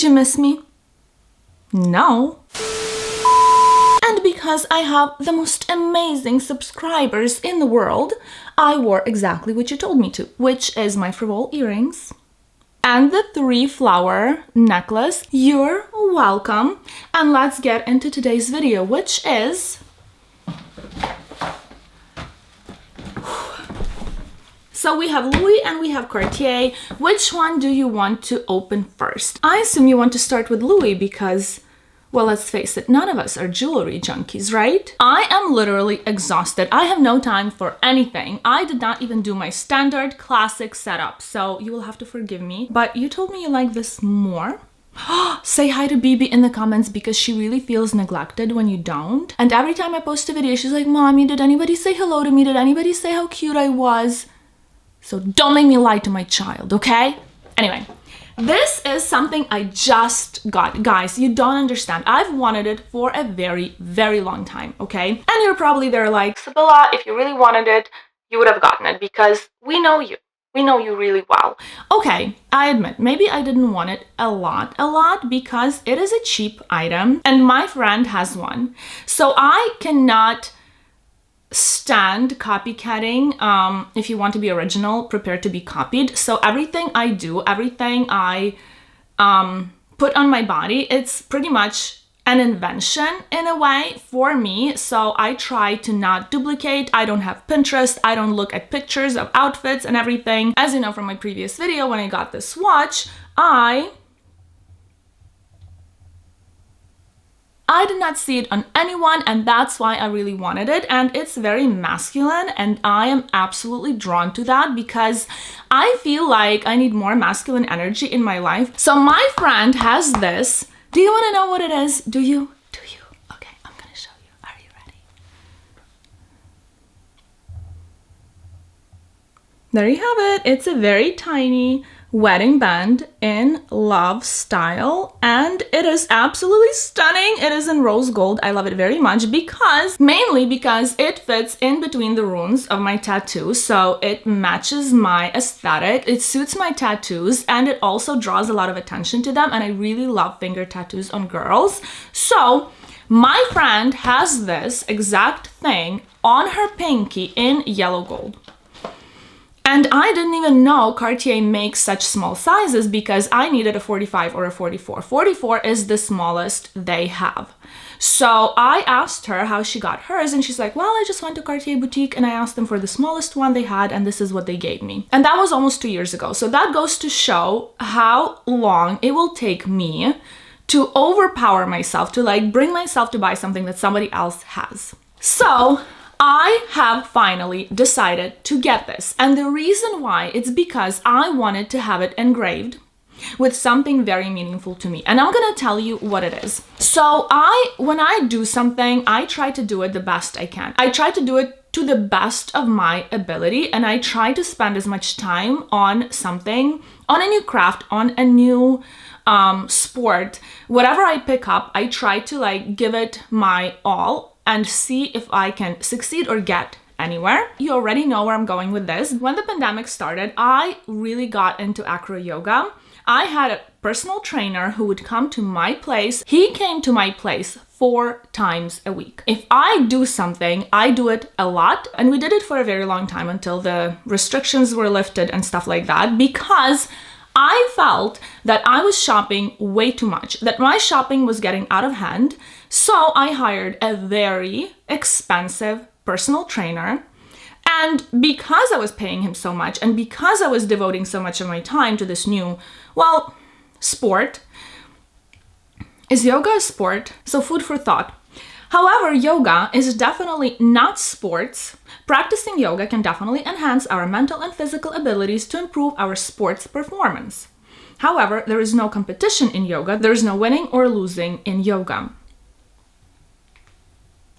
Did you miss me? No. And because I have the most amazing subscribers in the world, I wore exactly what you told me to, which is my frivole earrings and the 3-flower necklace. You're welcome. And let's get into today's video, which is... So we have Louis and we have Cartier. Which one do you want to open first? I assume you want to start with Louis because, well, let's face it, none of us are jewelry junkies, right? I am literally exhausted. I have no time for anything. I did not even do my standard classic setup, so you will have to forgive me. But you told me you like this more. Say hi to Bibi in the comments because she really feels neglected when you don't. And every time I post a video, she's like, Mommy, did anybody say hello to me? Did anybody say how cute I was? So don't make me lie to my child, okay? Anyway, this is something I just got. Guys, you don't understand. I've wanted it for a very, very long time, okay? And you're probably there like, Sibylla, if you really wanted it, you would have gotten it because we know you. We know you really well. Okay, I admit, maybe I didn't want it a lot because it is a cheap item and my friend has one. So I cannot stand copycatting. If you want to be original, prepare to be copied. So everything I do, everything I put on my body, it's pretty much an invention in a way for me. So I try to not duplicate. I don't have Pinterest. I don't look at pictures of outfits and everything. As you know from my previous video, when I got this watch, I did not see it on anyone, and that's why I really wanted it. And it's very masculine, and I am absolutely drawn to that because I feel like I need more masculine energy in my life. So my friend has this. Do you want to know what it is? Do you? Okay, I'm gonna show you. Are you ready? There you have it. It's a very tiny wedding band in love style, and it is absolutely stunning. It is in rose gold. I love it very much mainly because it fits in between the runes of my tattoo, so it matches my aesthetic. It suits my tattoos, and it also draws a lot of attention to them, and I really love finger tattoos on girls. So my friend has this exact thing on her pinky in yellow gold. And I didn't even know Cartier makes such small sizes because I needed a 45 or a 44. 44 is the smallest they have. So I asked her how she got hers, and she's like, well, I just went to Cartier boutique and I asked them for the smallest one they had, and this is what they gave me. And that was almost 2 years ago. So that goes to show how long it will take me to overpower myself, to like bring myself to buy something that somebody else has. So I have finally decided to get this. And the reason why, it's because I wanted to have it engraved with something very meaningful to me. And I'm gonna tell you what it is. So when I do something, I try to do it the best I can. I try to do it to the best of my ability, and I try to spend as much time on something, on a new craft, on a new sport. Whatever I pick up, I try to like give it my all and see if I can succeed or get anywhere. You already know where I'm going with this. When the pandemic started, I really got into acro yoga. I had a personal trainer who would come to my place. He came to my place 4 times a week. If I do something, I do it a lot. And we did it for a very long time until the restrictions were lifted and stuff like that, because I felt that I was shopping way too much, that my shopping was getting out of hand. So I hired a very expensive personal trainer. And because I was paying him so much, and because I was devoting so much of my time to this new, well, sport, is yoga a sport? So food for thought. However, yoga is definitely not sports. Practicing yoga can definitely enhance our mental and physical abilities to improve our sports performance. However, there is no competition in yoga. There is no winning or losing in yoga.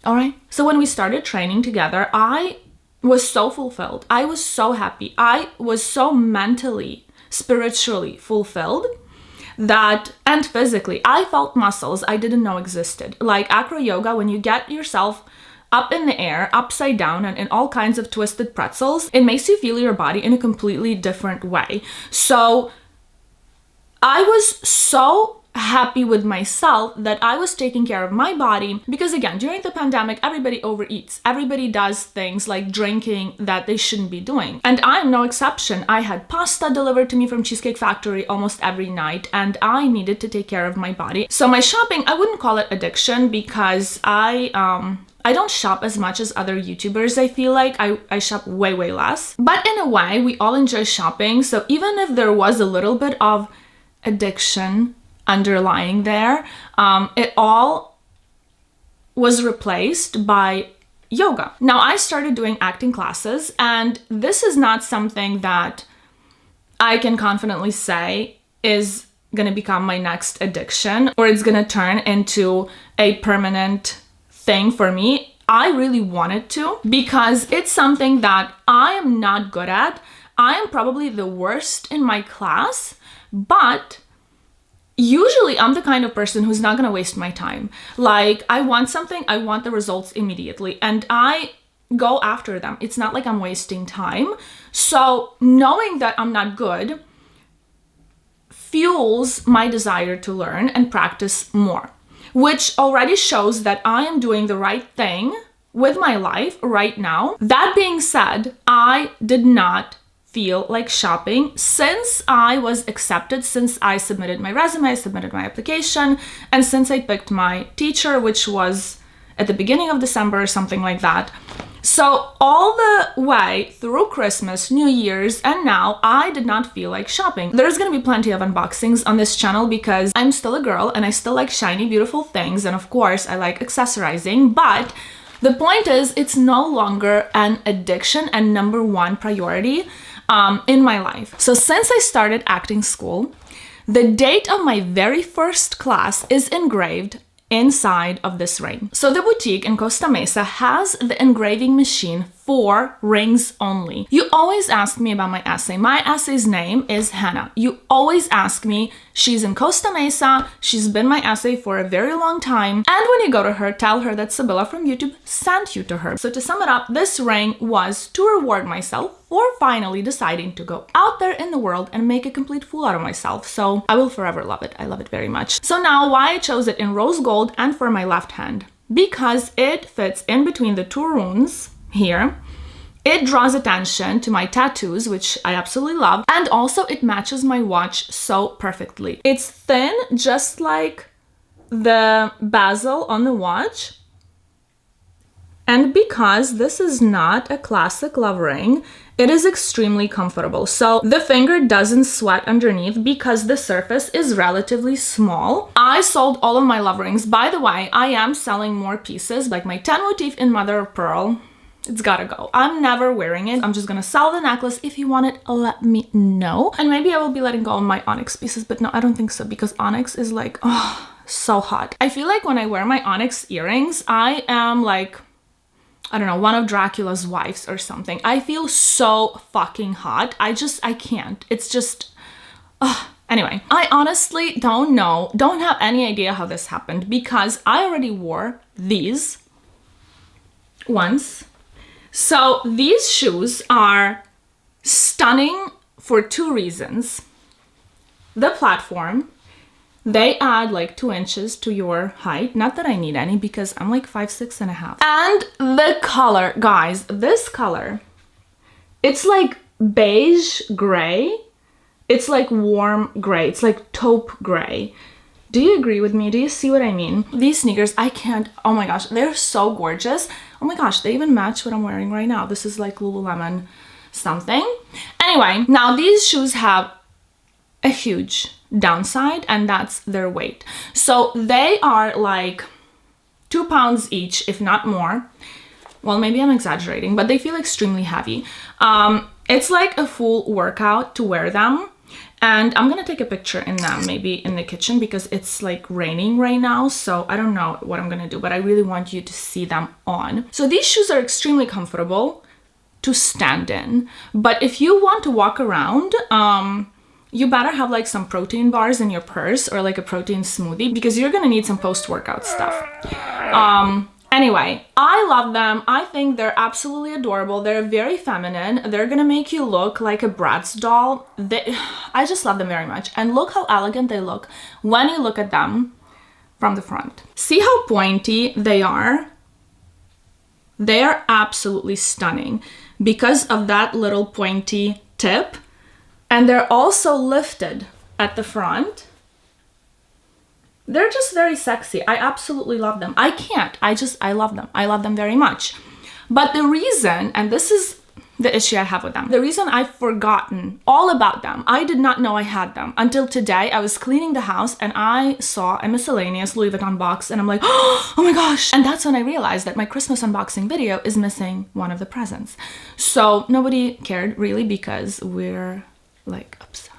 All right. So when we started training together, I was so fulfilled. I was so happy. I was so mentally, spiritually fulfilled that, and physically, I felt muscles I didn't know existed. Like acro yoga, when you get yourself up in the air, upside down, and in all kinds of twisted pretzels, it makes you feel your body in a completely different way. So I was so happy with myself that I was taking care of my body, because again, during the pandemic, everybody overeats. Everybody does things like drinking that they shouldn't be doing. And I'm no exception. I had pasta delivered to me from Cheesecake Factory almost every night, and I needed to take care of my body. So my shopping, I wouldn't call it addiction, because I don't shop as much as other YouTubers. I feel like I shop way less. But in a way, we all enjoy shopping. So even if there was a little bit of addiction underlying there, it all was replaced by yoga. Now, I started doing acting classes, and this is not something that I can confidently say is gonna become my next addiction, or it's gonna turn into a permanent thing for me. I really want it to, because it's something that I am not good at. I am probably the worst in my class, but usually I'm the kind of person who's not gonna waste my time. Like, I want something, I want the results immediately, and I go after them. It's not like I'm wasting time. So knowing that I'm not good fuels my desire to learn and practice more, which already shows that I am doing the right thing with my life right now. That being said, I did not feel like shopping since I was accepted, since I submitted my resume, I submitted my application, and since I picked my teacher, which was at the beginning of December or something like that. So all the way through Christmas, New Year's, and now, I did not feel like shopping. There's gonna be plenty of unboxings on this channel because I'm still a girl and I still like shiny, beautiful things, and of course I like accessorizing, but the point is, it's no longer an addiction and number one priority in my life. So since I started acting school, the date of my very first class is engraved inside of this ring. So the boutique in Costa Mesa has the engraving machine for rings only. You always ask me about my essay. My essay's name is Hannah. You always ask me, she's in Costa Mesa, she's been my essay for a very long time, and when you go to her, tell her that Sibylla from YouTube sent you to her. So to sum it up, this ring was to reward myself for finally deciding to go out there in the world and make a complete fool out of myself. So I will forever love it. I love it very much. So now, why I chose it in rose gold and for my left hand? Because it fits in between the two runes here. It draws attention to my tattoos, which I absolutely love, and also it matches my watch so perfectly. It's thin, just like the bezel on the watch, and because this is not a classic love ring, it is extremely comfortable. So the finger doesn't sweat underneath because the surface is relatively small. I sold all of my love rings. By the way, I am selling more pieces, like my 10 motif in mother of pearl. It's gotta go. I'm never wearing it. I'm just gonna sell the necklace. If you want it, let me know. And maybe I will be letting go of my onyx pieces, but no, I don't think so, because onyx is like, oh, so hot. I feel like when I wear my onyx earrings, I am like, I don't know, one of Dracula's wives or something. I feel so fucking hot. I can't. It's just, anyway, I honestly don't have any idea how this happened, because I already wore these once. So these shoes are stunning for two reasons. The platform, they add like 2 inches to your height. Not that I need any, because I'm like 5'6.5". And the color, guys, this color, it's like beige gray. It's like warm gray. It's like taupe gray. Do you agree with me? Do you see what I mean? These sneakers, I can't, oh my gosh, they're so gorgeous. Oh my gosh, they even match what I'm wearing right now. This is like Lululemon something. Anyway, now these shoes have a huge downside, and that's their weight. So they are like 2 pounds each, if not more. Well, maybe I'm exaggerating, but they feel extremely heavy. It's like a full workout to wear them. And I'm gonna take a picture in them, maybe in the kitchen, because it's like raining right now. So I don't know what I'm gonna do, but I really want you to see them on. So these shoes are extremely comfortable to stand in. But if you want to walk around, you better have like some protein bars in your purse, or like a protein smoothie, because you're gonna need some post-workout stuff. Anyway, I love them. I think they're absolutely adorable. They're very feminine. They're gonna make you look like a Bratz doll. I just love them very much. And look how elegant they look when you look at them from the front. See how pointy they are? They are absolutely stunning because of that little pointy tip. And they're also lifted at the front. They're just very sexy. I absolutely love them. I love them. I love them very much. But the reason, and this is the issue I have with them, the reason I've forgotten all about them, I did not know I had them until today. I was cleaning the house and I saw a miscellaneous Louis Vuitton box and I'm like, oh my gosh. And that's when I realized that my Christmas unboxing video is missing one of the presents. So nobody cared really because we're like obsessed.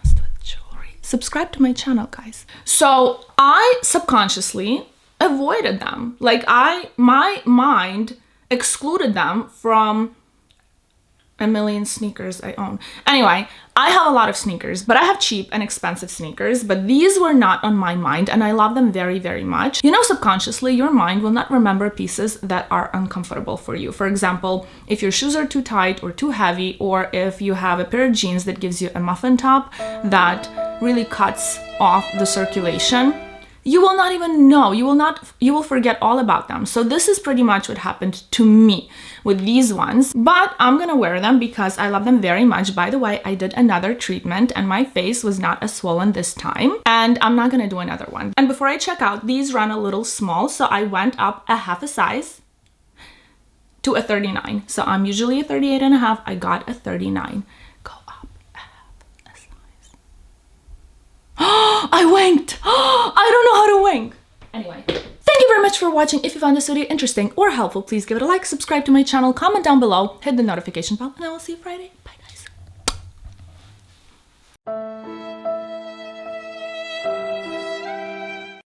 Subscribe to my channel, guys. So I subconsciously avoided them. Like my mind excluded them from a million sneakers I own. Anyway, I have a lot of sneakers, but I have cheap and expensive sneakers, but these were not on my mind and I love them very, very much. You know, subconsciously, your mind will not remember pieces that are uncomfortable for you. For example, if your shoes are too tight or too heavy, or if you have a pair of jeans that gives you a muffin top that really cuts off the circulation, you will not even know. You will forget all about them. So this is pretty much what happened to me with these ones, but I'm gonna wear them because I love them very much. By the way, I did another treatment and my face was not as swollen this time, and I'm not gonna do another one. And before I check out, these run a little small, so I went up a half a size to a 39. So I'm usually a 38.5. I got a 39. Go up a half a size. I winked. I don't know how to wink. Anyway, thank you very much for watching. If you found this video interesting or helpful, please give it a like, subscribe to my channel, comment down below, hit the notification bell, and I will see you Friday. Bye.